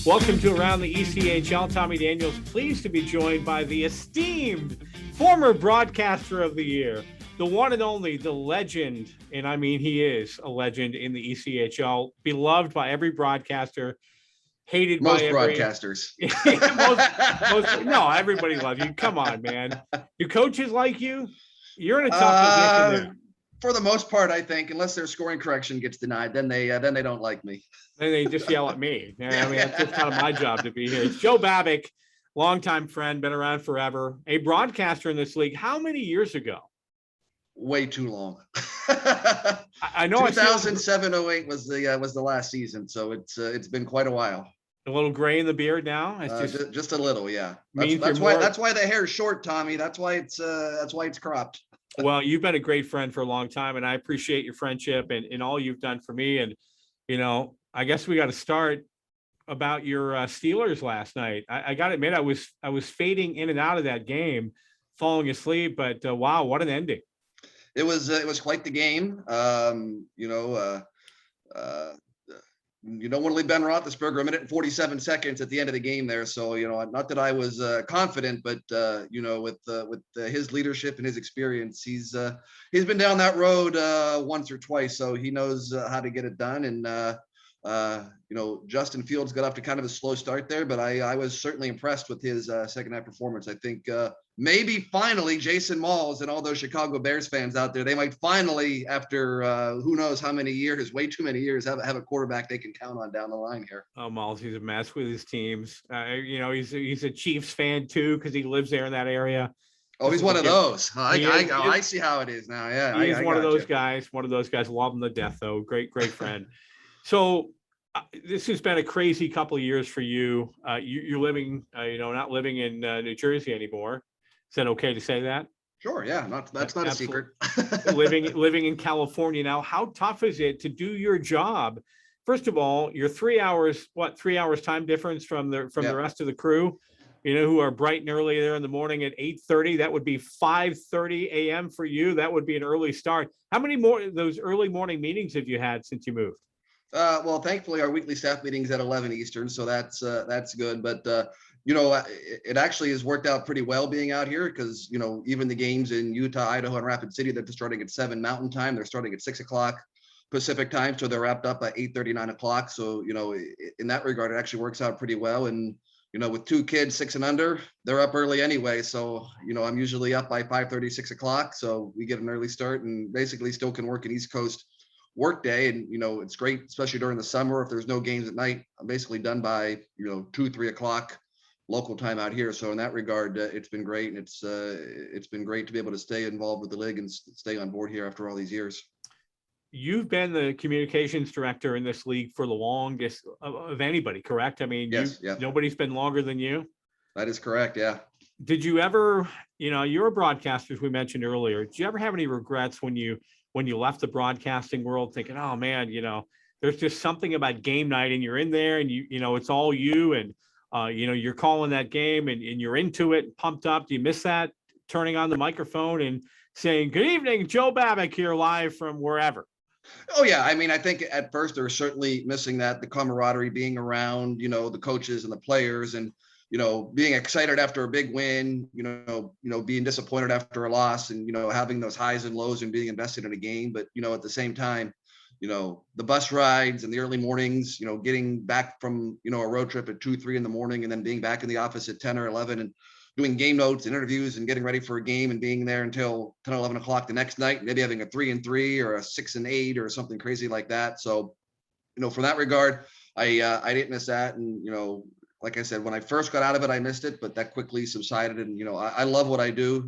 Welcome to Around the ECHL. Tommy Daniels, pleased to be joined by the esteemed former broadcaster of the year, the one and only, the legend, and I mean he is a legend in the ECHL, beloved by every broadcaster, hated most by every broadcasters. No, everybody loves you. Come on, man. Do coaches like you? You're in a tough position there. For the most part, I think, unless their scoring correction gets denied, then they don't like me. Then they just yell at me. I mean, that's just kind of my job to be here. It's Joe Babik, longtime friend, been around forever, a broadcaster in this league. How many years ago? Way too long. I know 2007-08 was the last season, so it's been quite a while. A little gray in the beard now. It's just a little, yeah. That's why the hair is short, Tommy. That's why it's cropped. Well, you've been a great friend for a long time, and I appreciate your friendship and all you've done for me. And, you know, I guess we got to start about your Steelers last night. I got to admit, I was fading in and out of that game, falling asleep, but wow, what an ending. It was quite the game. You don't want to leave Ben Roethlisberger a minute and 47 seconds at the end of the game there. So, not that I was confident, but, with his leadership and his experience, he's been down that road once or twice. So he knows how to get it done. And, Justin Fields got off to kind of a slow start there, but I was certainly impressed with his second half performance. I think maybe finally Jason Malls and all those Chicago Bears fans out there, they might finally, after who knows how many years, way too many years, have a quarterback they can count on down the line here. Oh, Malls, he's a mess with his teams. He's a Chiefs fan too, because he lives there in that area. Oh, he's one of those. I see how it is now. Yeah, he's one of those guys. One of those guys. Love him to death, though. Great friend. So this has been a crazy couple of years for you. You're living, not living in New Jersey anymore. Is that okay to say that? Sure. Yeah. That's not Absolutely. a secret. living in California now. How tough is it to do your job? First of all, you're 3 hours time difference from the rest of the crew, who are bright and early there in the morning at 8:30. That would be 5:30 a.m. for you. That would be an early start. How many more of those early morning meetings have you had since you moved? Well, thankfully our weekly staff meeting's at 11 Eastern. So that's good. But, it actually has worked out pretty well being out here because, even the games in Utah, Idaho, and Rapid City, they're starting at 7 Mountain Time. They're starting at 6 o'clock Pacific Time. So they're wrapped up at 8:30, 9 o'clock. So, in that regard, it actually works out pretty well. And, with 2 kids, 6 and under, they're up early anyway. So, I'm usually up by 5:30, 6 o'clock. So we get an early start and basically still can work an East Coast work day. And, it's great, especially during the summer. If there's no games at night, I'm basically done by, 2, 3 o'clock local time out here. So in that regard, it's been great. And it's been great to be able to stay involved with the league and stay on board here after all these years. You've been the communications director in this league for the longest of anybody, correct? I mean, yes, nobody's been longer than you. That is correct. Yeah. Did you ever, you're a broadcaster, as we mentioned earlier. Did you ever have any regrets when you left the broadcasting world thinking, oh man, there's just something about game night and you're in there and it's all you and, you're calling that game and you're into it, pumped up. Do you miss that? Turning on the microphone and saying, good evening, Joe Babik here live from wherever. Oh yeah. I mean, I think at first they're certainly missing that, the camaraderie, being around, the coaches and the players and, being excited after a big win, being disappointed after a loss and, having those highs and lows and being invested in a game. But, at the same time, the bus rides and the early mornings, getting back from, a road trip at 2, 3 in the morning and then being back in the office at 10 or 11 and doing game notes and interviews and getting ready for a game and being there until 10, 11 o'clock the next night, maybe having a 3-3 or a 6-8 or something crazy like that. So, from that regard, I didn't miss that. And, like I said, when I first got out of it, I missed it, but that quickly subsided. And, I love what I do,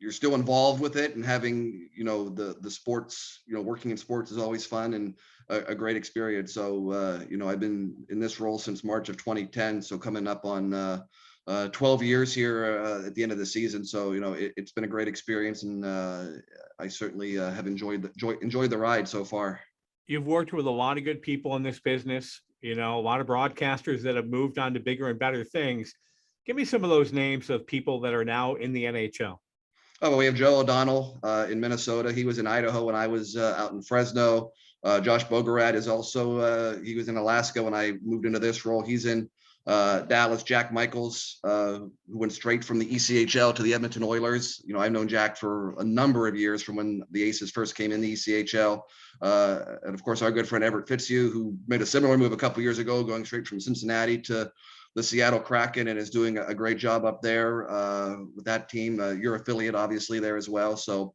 you're still involved with it and having, the sports, working in sports is always fun and a great experience. So, I've been in this role since March of 2010. So coming up on 12 years here at the end of the season. So, it's been a great experience and I certainly have enjoyed the ride so far. You've worked with a lot of good people in this business, a lot of broadcasters that have moved on to bigger and better things. Give me some of those names of people that are now in the NHL. Oh, well, we have Joe O'Donnell in Minnesota. He was in Idaho when I was out in Fresno. Josh Bogorad is also, he was in Alaska when I moved into this role. He's in Dallas. Jack Michaels, who went straight from the ECHL to the Edmonton Oilers. I've known Jack for a number of years, from when the Aces first came in the ECHL. And of course, our good friend Everett Fitzhugh, who made a similar move a couple years ago, going straight from Cincinnati to the Seattle Kraken, and is doing a great job up there with that team. Your affiliate, obviously, there as well. So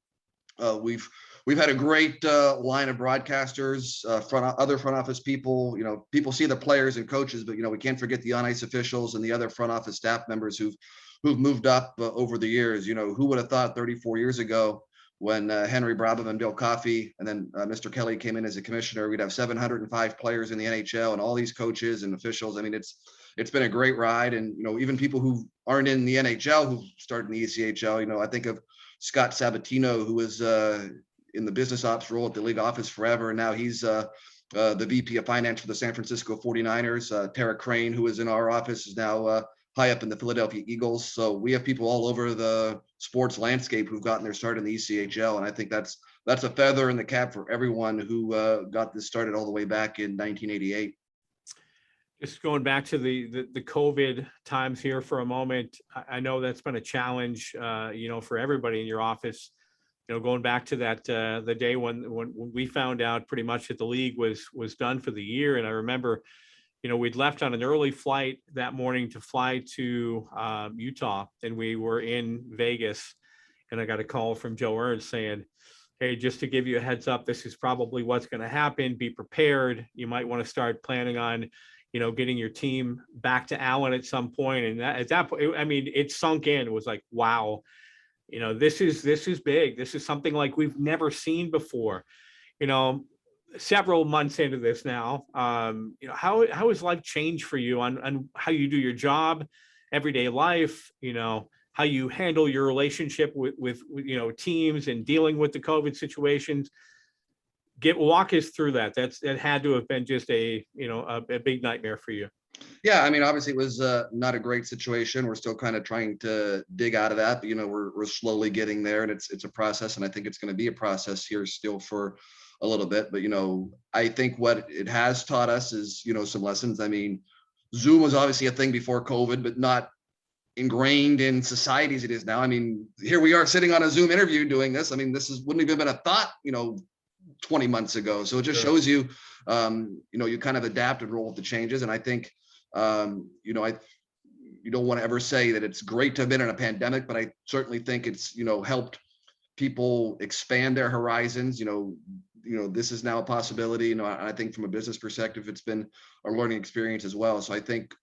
we've had a great line of broadcasters, other front office people. People see the players and coaches, but we can't forget the on-ice officials and the other front office staff members who've moved up over the years. Who would have thought 34 years ago, when Henry Brabham and Bill Coffey and then Mr. Kelly came in as a commissioner, we'd have 705 players in the NHL and all these coaches and officials. I mean, it's been a great ride. And even people who aren't in the NHL who started in the ECHL. I think of Scott Sabatino, who was in the business ops role at the league office forever, and now he's the VP of finance for the San Francisco 49ers. Tara Crane, who was in our office, is now high up in the Philadelphia Eagles. So we have people all over the sports landscape who've gotten their start in the ECHL, and I think that's a feather in the cap for everyone who got this started all the way back in 1988. Just going back to the COVID times here for a moment, I know that's been a challenge, for everybody in your office. Going back to that the day when we found out pretty much that the league was done for the year, and I remember, we'd left on an early flight that morning to fly to Utah, and we were in Vegas, and I got a call from Joe Ernst saying, "Hey, just to give you a heads up, this is probably what's going to happen. Be prepared. You might want to start planning on." Getting your team back to Allen at some point. And at that point, I mean, it sunk in. It was like, wow, this is big. This is something like we've never seen before. Several months into this now, how has life changed for you on how you do your job, everyday life, how you handle your relationship with teams and dealing with the COVID situations? Walk us through that. That had to have been just a big nightmare for you. Yeah, I mean, obviously it was not a great situation. We're still kind of trying to dig out of that, but we're slowly getting there, and it's a process, and I think it's going to be a process here still for a little bit. But I think what it has taught us is some lessons. I mean, Zoom was obviously a thing before COVID, but not ingrained in society as it is now. I mean, here we are sitting on a Zoom interview doing this. I mean, wouldn't have been a thought 20 months ago. So it just shows you, you kind of adapt and roll with the changes. And I think, you don't want to ever say that it's great to have been in a pandemic, but I certainly think it's, helped people expand their horizons. This is now a possibility. And I think from a business perspective, it's been a learning experience as well. So I think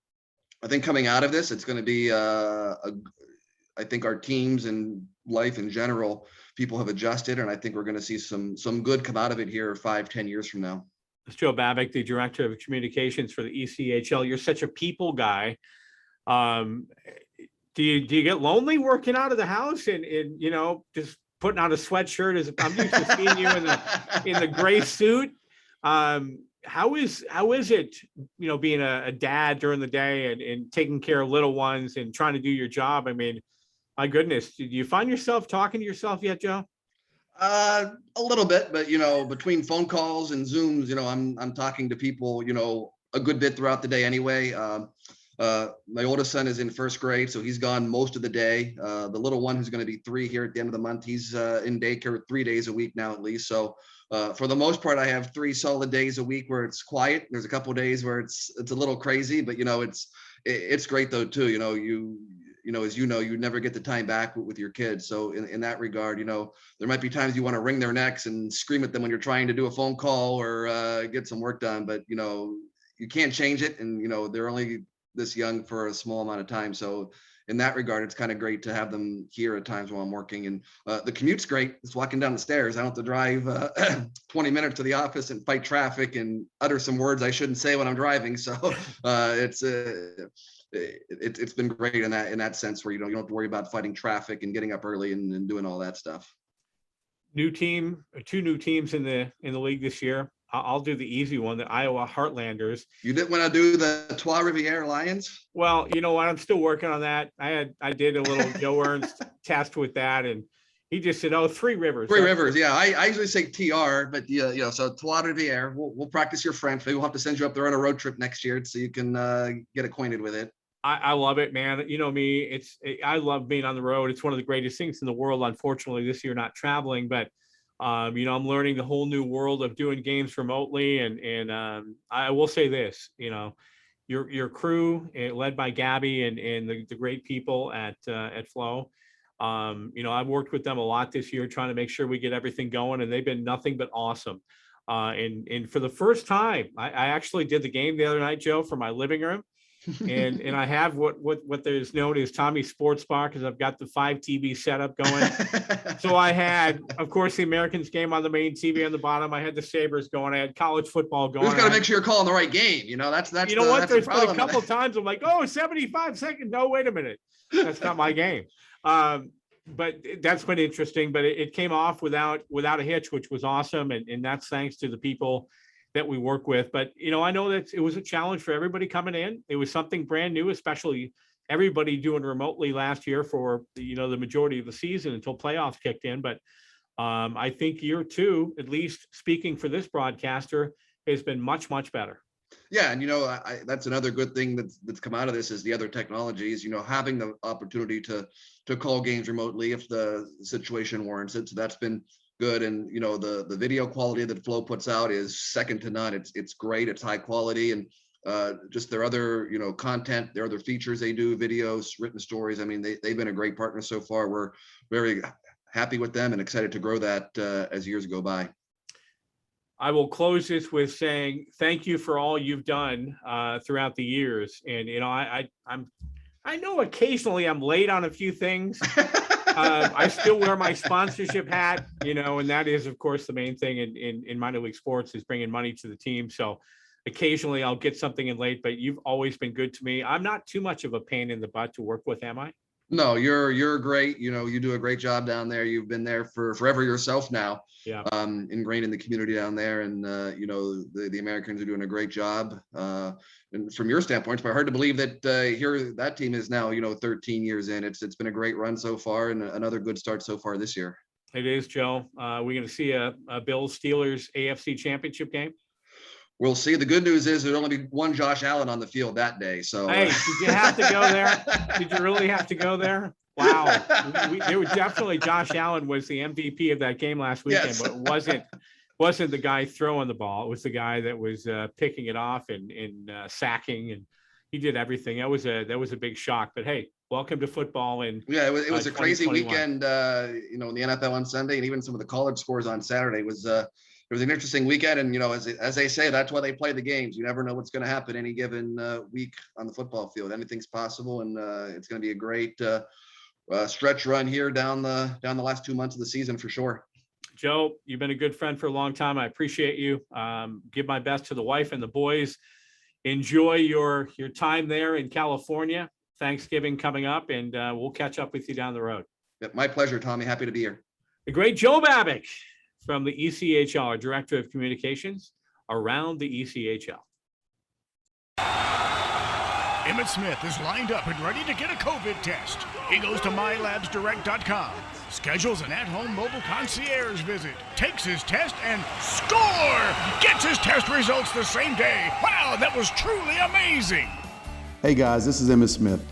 coming out of this, it's going to be, I think our teams and life in general, people have adjusted, and I think we're going to see some good come out of it here 5-10 years from now. It's Joe Babik, the director of communications for the ECHL. You're such a people guy. Do you get lonely working out of the house and just putting on a sweatshirt? As I'm used to seeing you in the gray suit. How is it, being a dad during the day and taking care of little ones and trying to do your job? I mean, my goodness, do you find yourself talking to yourself yet, Joe? A little bit, but between phone calls and Zooms, I'm talking to people, a good bit throughout the day anyway. My oldest son is in first grade, so he's gone most of the day. The little one, who's going to be 3 here at the end of the month, he's in daycare 3 days a week now at least. So for the most part, I have 3 solid days a week where it's quiet. There's a couple of days where it's a little crazy, but it's great though too. As you never get the time back with your kids. So in that regard, there might be times you want to wring their necks and scream at them when you're trying to do a phone call or get some work done, but you can't change it. And they're only this young for a small amount of time. So in that regard, it's kind of great to have them here at times while I'm working. And the commute's great. It's walking down the stairs. I don't have to drive 20 minutes to the office and fight traffic and utter some words I shouldn't say when I'm driving. So it's been great in that sense, where you don't have to worry about fighting traffic and getting up early and doing all that stuff. New team, 2 new teams in the league this year. I'll do the easy one, the Iowa Heartlanders. You didn't want to do the Trois-Rivières Lions? Well, you know what? I'm still working on that. I did a little Joe Ernst test with that, and He just said, "Oh, Three Rivers." Three Rivers. Yeah, I usually say TR, but so Trois Rivières. We'll practice your French. Maybe we'll have to send you up there on a road trip next year so you can get acquainted with it. I love it, man. You know me, I love being on the road. It's one of the greatest things in the world. Unfortunately, this year not traveling, but I'm learning the whole new world of doing games remotely. And I will say this, your crew, led by Gabby and the great people at Flow. I've worked with them a lot this year, trying to make sure we get everything going, and they've been nothing but awesome. And for the first time, I actually did the game the other night, Joe, from my living room. and I have what there's known as Tommy's Sports Bar, because I've got the 5 TV setup going. So I had, of course, the Americans game on the main TV on the bottom. I had the Sabres going. I had college football going. You just got to make sure you're calling the right game. That's there's been a couple times I'm like, 75 seconds. No, wait a minute, that's not my game. But that's been interesting. But it came off without a hitch, which was awesome, and that's thanks to the people that we work with. But, I know that it was a challenge for everybody coming in. It was something brand new, especially everybody doing remotely last year for, the majority of the season until playoffs kicked in. But I think year 2, at least speaking for this broadcaster, has been much, much better. Yeah. And, that's another good thing that's come out of this is the other technologies, having the opportunity to call games remotely if the situation warrants it. So that's been good. And the video quality that Flow puts out is second to none. It's great. It's high quality, and just their other content, their other features they do, videos, written stories. I mean, they've been a great partner so far. We're very happy with them and excited to grow that as years go by. I will close this with saying thank you for all you've done throughout the years. And I know occasionally I'm late on a few things. I still wear my sponsorship hat, and that is, of course, the main thing in minor league sports is bringing money to the team. So occasionally I'll get something in late, but you've always been good to me. I'm not too much of a pain in the butt to work with, am I? No, you're great. You do a great job down there. You've been there for forever yourself now. Yeah. Ingrained in the community down there, and the Americans are doing a great job. And from your standpoint, it's hard to believe that here that team is now 13 years in. It's been a great run so far, and another good start so far this year. It is, Joe. We're going to see a Bills Steelers AFC Championship game. We'll see. The good news is there'd only be one Josh Allen on the field that day. So, hey, did you have to go there? Did you really have to go there? Wow. It was definitely Josh Allen was the MVP of that game last weekend, yes. But it wasn't the guy throwing the ball. It was the guy that was picking it off and sacking, and he did everything. That was a big shock. But hey, welcome to football. And yeah, it was a crazy weekend. In the NFL on Sunday, and even some of the college scores on Saturday was. It was an interesting weekend, and as they say, that's why they play the games. You never know what's going to happen any given week on the football field. Anything's possible, and it's going to be a great stretch run here down the last 2 months of the season for sure. Joe, you've been a good friend for a long time. I appreciate you. Give my best to the wife and the boys. Enjoy your time there in California. Thanksgiving coming up, and we'll catch up with you down the road. Yep, my pleasure, Tommy. Happy to be here. The great Joe Babik from the ECHL, our Director of Communications around the ECHL. Emmitt Smith is lined up and ready to get a COVID test. He goes to mylabsdirect.com, schedules an at-home mobile concierge visit, takes his test, and score! Gets his test results the same day. Wow, that was truly amazing. Hey guys, this is Emmitt Smith.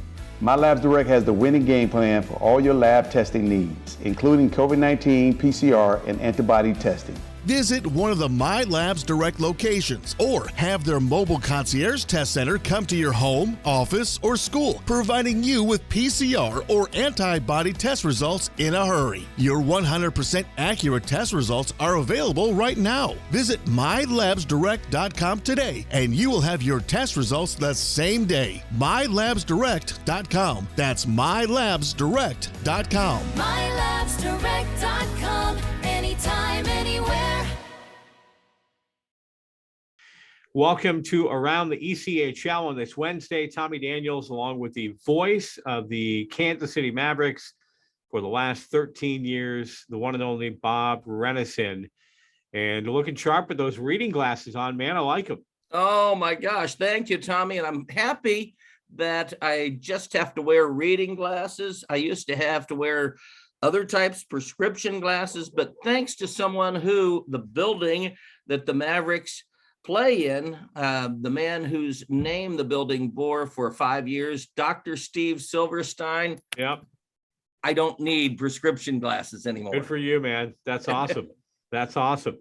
My Labs Direct has the winning game plan for all your lab testing needs, including COVID-19, PCR, and antibody testing. Visit one of the My Labs Direct locations or have their mobile concierge test center come to your home, office, or school, providing you with PCR or antibody test results in a hurry. Your 100% accurate test results are available right now. Visit mylabsdirect.com today and you will have your test results the same day. mylabsdirect.com. That's mylabsdirect.com. mylabsdirect.com. Anytime, anywhere. Welcome to Around the ECHL on this Wednesday. Tommy Daniels, along with the voice of the Kansas City Mavericks for the last 13 years, the one and only Bob Rennison. And looking sharp with those reading glasses on, man. I like them. Oh, my gosh. Thank you, Tommy. And I'm happy that I just have to wear reading glasses. I used to have to wear other types, prescription glasses, but thanks to someone who the building that the Mavericks play in, the man whose name the building bore for 5 years, Dr. Steve Silverstein. Yep. I don't need prescription glasses anymore. Good for you, man. That's awesome. That's awesome.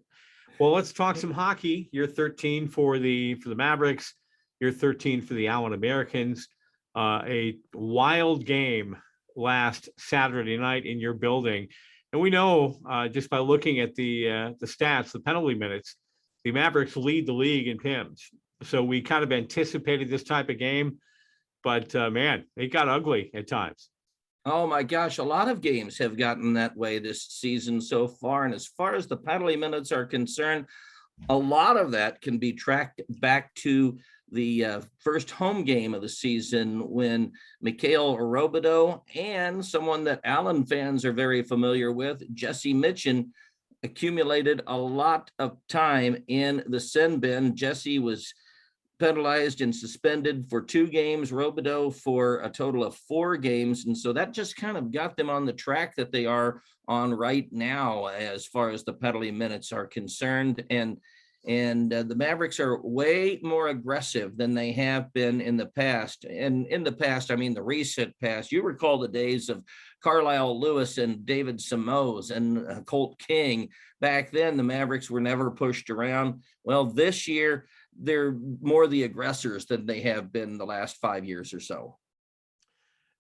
Well, let's talk some hockey. You're 13 for the Mavericks. You're 13 for the Allen Americans. A wild game last Saturday night in your building. And we know just by looking at the stats, the penalty minutes, the Mavericks lead the league in PIMs. So we kind of anticipated this type of game, but man, it got ugly at times. Oh my gosh, a lot of games have gotten that way this season so far. And as far as the penalty minutes are concerned, a lot of that can be tracked back to the first home game of the season when Mikhail Robidoux and someone that Allen fans are very familiar with, Jesse Mitchin, accumulated a lot of time in the sin bin. Jesse was penalized and suspended for 2 games, Robidoux for a total of 4 games. And so that just kind of got them on the track that they are on right now as far as the penalty minutes are concerned. And the Mavericks are way more aggressive than they have been in the past. And in the past, I mean, the recent past, you recall the days of Carlisle Lewis and David Simoes and Colt King. Back then, the Mavericks were never pushed around. Well, this year, they're more the aggressors than they have been the last 5 years or so.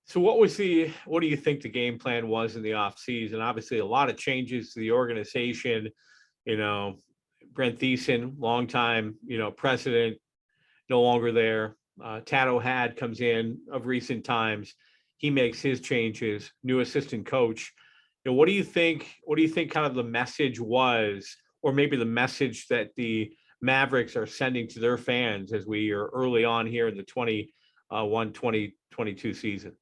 So what do you think the game plan was in the offseason? Obviously, a lot of changes to the organization. Brent Thiessen, longtime, president, no longer there. Tato Had comes in of recent times. He makes his changes, new assistant coach. What do you think kind of the message was, or maybe the message that the Mavericks are sending to their fans as we are early on here in the 2022 season?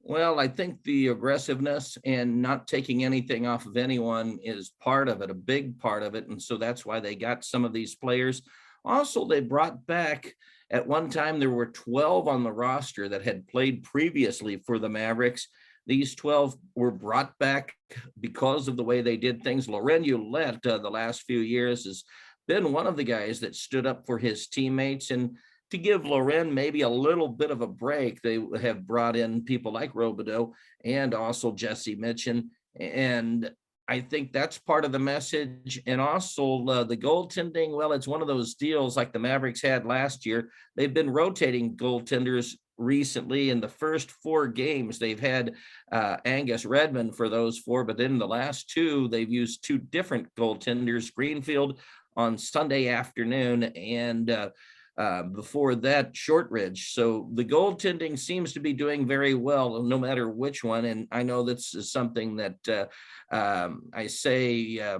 Well, I think the aggressiveness and not taking anything off of anyone is part of it, a big part of it. And so that's why they got some of these players. Also, they brought back, at one time, there were 12 on the roster that had played previously for the Mavericks. These 12 were brought back because of the way they did things. Laurent Ouellette, the last few years, has been one of the guys that stood up for his teammates. And to give Laurent maybe a little bit of a break, they have brought in people like Robidoux and also Jesse Mitchin. And I think that's part of the message. And also the goaltending, well, it's one of those deals like the Mavericks had last year. They've been rotating goaltenders recently. In the first 4 games, they've had Angus Redmond for those 4, but then the last 2, they've used 2 different goaltenders, Greenfield on Sunday afternoon and before that, Shortridge. So the goaltending seems to be doing very well, no matter which one. And I know this is something that I say,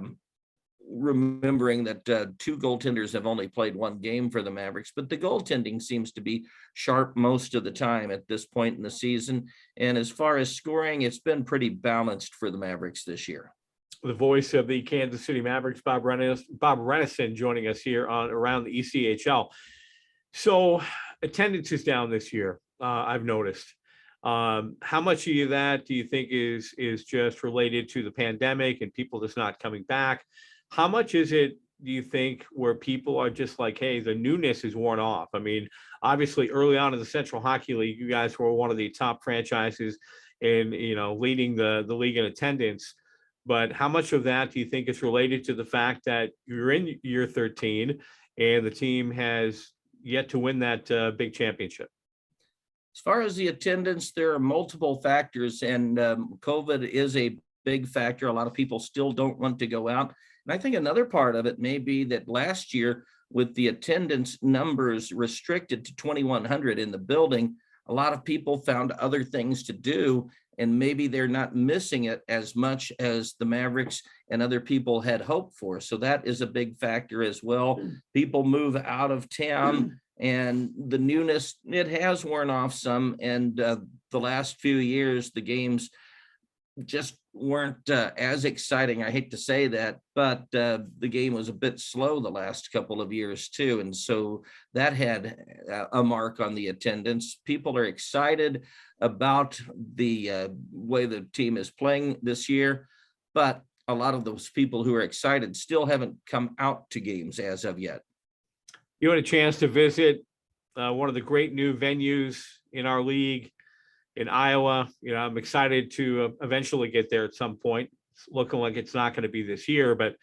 remembering that 2 goaltenders have only played 1 game for the Mavericks, but the goaltending seems to be sharp most of the time at this point in the season. And as far as scoring, it's been pretty balanced for the Mavericks this year. The voice of the Kansas City Mavericks, Bob Rennison, joining us here on Around the ECHL. So attendance is down this year, I've noticed. How much of that do you think is just related to the pandemic and people just not coming back? How much is it, do you think, where people are just like, hey, the newness is worn off? I mean, obviously early on in the Central Hockey League, you guys were one of the top franchises in, leading the league in attendance. But how much of that do you think is related to the fact that you're in year 13 and the team has yet to win that big championship? As far as the attendance, there are multiple factors, and COVID is a big factor. A lot of people still don't want to go out. And I think another part of it may be that last year, with the attendance numbers restricted to 2,100 in the building, a lot of people found other things to do, and maybe they're not missing it as much as the Mavericks and other people had hoped for. So that is a big factor as well. People move out of town, and the newness, it has worn off some. And the last few years, the games just weren't as exciting. I hate to say that, but the game was a bit slow the last couple of years too. And so that had a mark on the attendance. People are excited about the way the team is playing this year, but a lot of those people who are excited still haven't come out to games as of yet. You had a chance to visit one of the great new venues in our league in Iowa. I'm excited to eventually get there at some point. It's looking like it's not going to be this year, but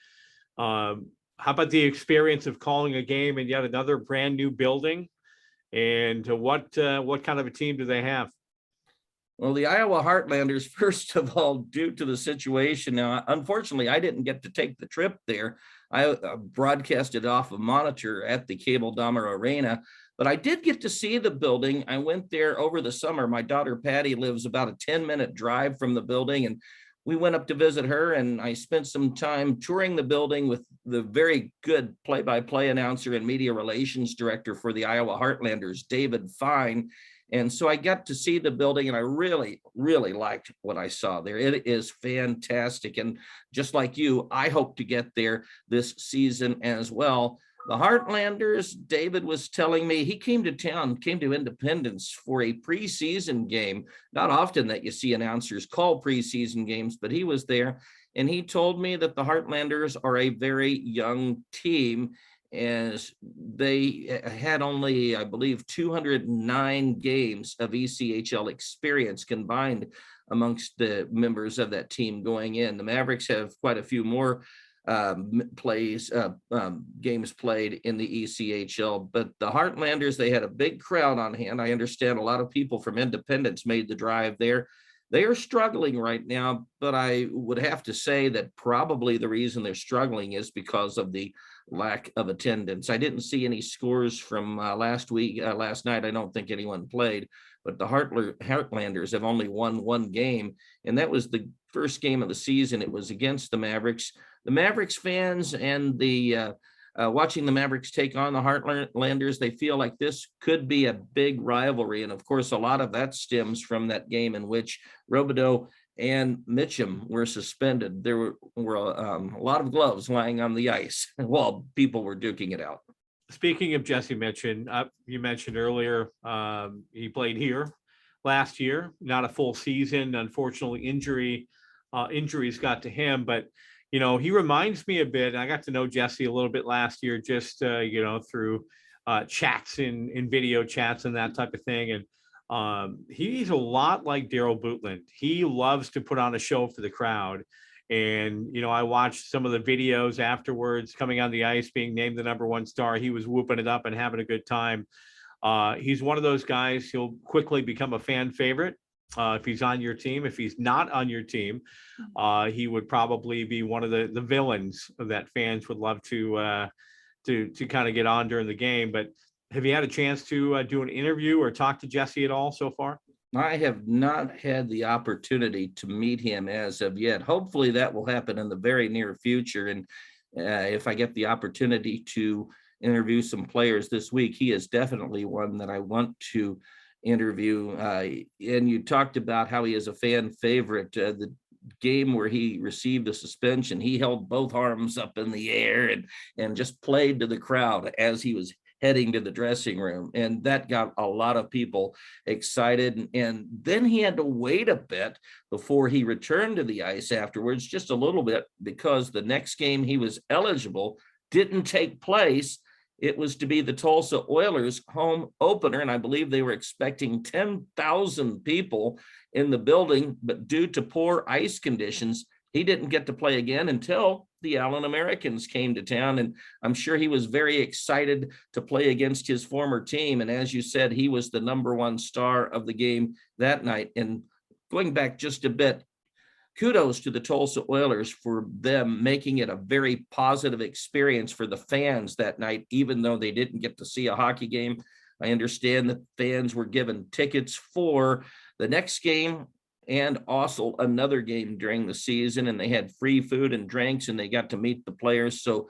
how about the experience of calling a game in yet another brand new building? And what kind of a team do they have? Well, the Iowa Heartlanders, first of all, due to the situation now, unfortunately, I didn't get to take the trip there. I broadcasted off a monitor at the Cable Dahmer Arena, but I did get to see the building. I went there over the summer. My daughter Patty lives about a 10-minute drive from the building, and we went up to visit her, and I spent some time touring the building with the very good play-by-play announcer and media relations director for the Iowa Heartlanders, David Fine. And so I got to see the building, and I really, really liked what I saw there. It is fantastic. And just like you, I hope to get there this season as well. The Heartlanders, David was telling me, he came to Independence for a preseason game. Not often that you see announcers call preseason games, but he was there. And he told me that the Heartlanders are a very young team, as they had only, I believe, 209 games of ECHL experience combined amongst the members of that team going in. The Mavericks have quite a few more games played in the ECHL, but the Heartlanders, they had a big crowd on hand. I understand a lot of people from Independence made the drive there. They are struggling right now, but I would have to say that probably the reason they're struggling is because of the lack of attendance. I didn't see any scores from last night. I don't think anyone played, but the Heartlanders have only won one game, and that was the first game of the season. It was against the Mavericks. The Mavericks fans and the watching the Mavericks take on the Heartlanders, they feel like this could be a big rivalry. And of course, a lot of that stems from that game in which Robideau and Mitchum were suspended. There were a lot of gloves lying on the ice while people were duking it out. Speaking of Jesse Mitchum, you mentioned earlier, he played here last year, not a full season. Unfortunately, injuries got to him, but he reminds me a bit. I got to know Jesse a little bit last year, just through chats in video chats and that type of thing. And he's a lot like Daryl Bootland. He loves to put on a show for the crowd. And I watched some of the videos afterwards, coming on the ice, being named the #1 star. He was whooping it up and having a good time. He's one of those guys. He'll quickly become a fan favorite. If he's on your team. If he's not on your team, he would probably be one of the villains that fans would love to kind of get on during the game. But have you had a chance to do an interview or talk to Jesse at all so far? I have not had the opportunity to meet him as of yet. Hopefully that will happen in the very near future. And if I get the opportunity to interview some players this week, he is definitely one that I want to interview. And you talked about how he is a fan favorite. The game where he received a suspension, he held both arms up in the air and just played to the crowd as he was heading to the dressing room. And that got a lot of people excited. And then he had to wait a bit before he returned to the ice afterwards, just a little bit, because the next game he was eligible didn't take place. It was to be the Tulsa Oilers home opener, and I believe they were expecting 10,000 people in the building, but due to poor ice conditions, he didn't get to play again until the Allen Americans came to town, and I'm sure he was very excited to play against his former team. And as you said, he was the #1 star of the game that night. And going back just a bit, kudos to the Tulsa Oilers for them making it a very positive experience for the fans that night, even though they didn't get to see a hockey game. I understand that fans were given tickets for the next game and also another game during the season, and they had free food and drinks, and they got to meet the players. So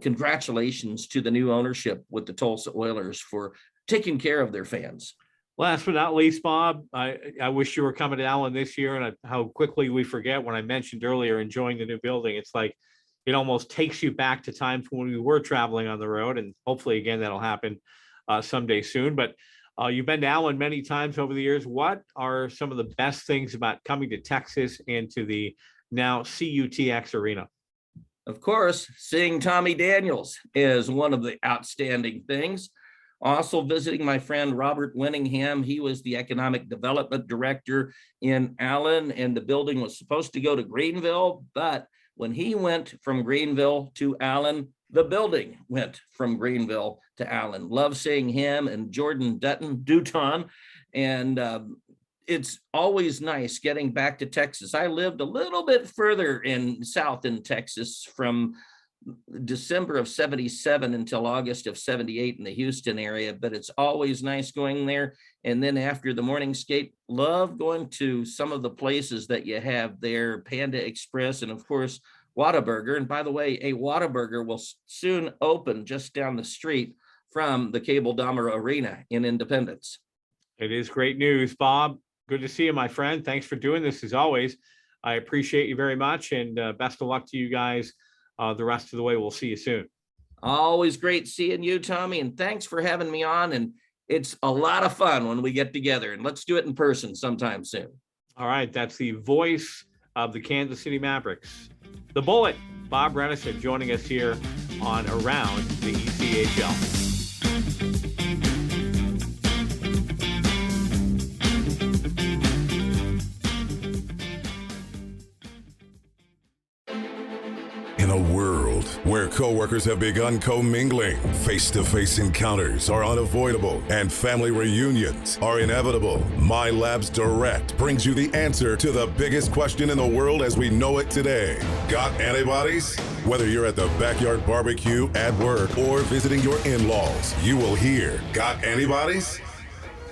congratulations to the new ownership with the Tulsa Oilers for taking care of their fans. Last but not least, Bob, I wish you were coming to Allen this year, and how quickly we forget when I mentioned earlier enjoying the new building. It's like it almost takes you back to times when we were traveling on the road, and hopefully again that'll happen someday soon. But you've been to Allen many times over the years. What are some of the best things about coming to Texas and to the now CUTX Arena? Of course, seeing Tommy Daniels is one of the outstanding things. Also visiting my friend Robert Winningham. He was the economic development director in Allen, and the building was supposed to go to Greenville, but when he went from Greenville to Allen, the building went from Greenville to Allen. Love seeing him and Jordan Dutton. And it's always nice getting back to Texas. I lived a little bit further south in Texas from December of 77 until August of 78 in the Houston area, but it's always nice going there. And then after the morning skate, love going to some of the places that you have there, Panda Express, and of course, Whataburger. And by the way, a Whataburger will soon open just down the street from the Cable Dahmer Arena in Independence. It is great news, Bob. Good to see you, my friend. Thanks for doing this as always. I appreciate you very much, and best of luck to you guys the rest of the way. We'll see you soon. Always great seeing you, Tommy, and thanks for having me on. And it's a lot of fun when we get together, and let's do it in person sometime soon. All right, that's the voice of the Kansas City Mavericks, the Bullet, Bob Rennison, joining us here on Around the ECHL. In a world where coworkers have begun commingling, face-to-face encounters are unavoidable, and family reunions are inevitable, My Labs Direct brings you the answer to the biggest question in the world as we know it today. Got antibodies? Whether you're at the backyard barbecue, at work, or visiting your in-laws, you will hear, got antibodies?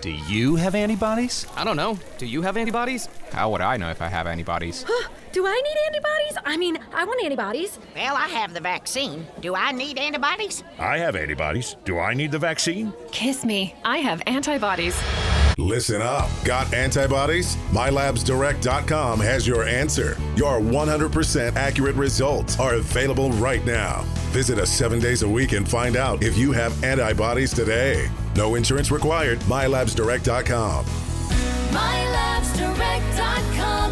Do you have antibodies? I don't know. Do you have antibodies? How would I know if I have antibodies? Do I need antibodies? I mean, I want antibodies. Well, I have the vaccine. Do I need antibodies? I have antibodies. Do I need the vaccine? Kiss me. I have antibodies. Listen up. Got antibodies? MyLabsDirect.com has your answer. Your 100% accurate results are available right now. Visit us 7 days a week and find out if you have antibodies today. No insurance required. MyLabsDirect.com. MyLabsDirect.com.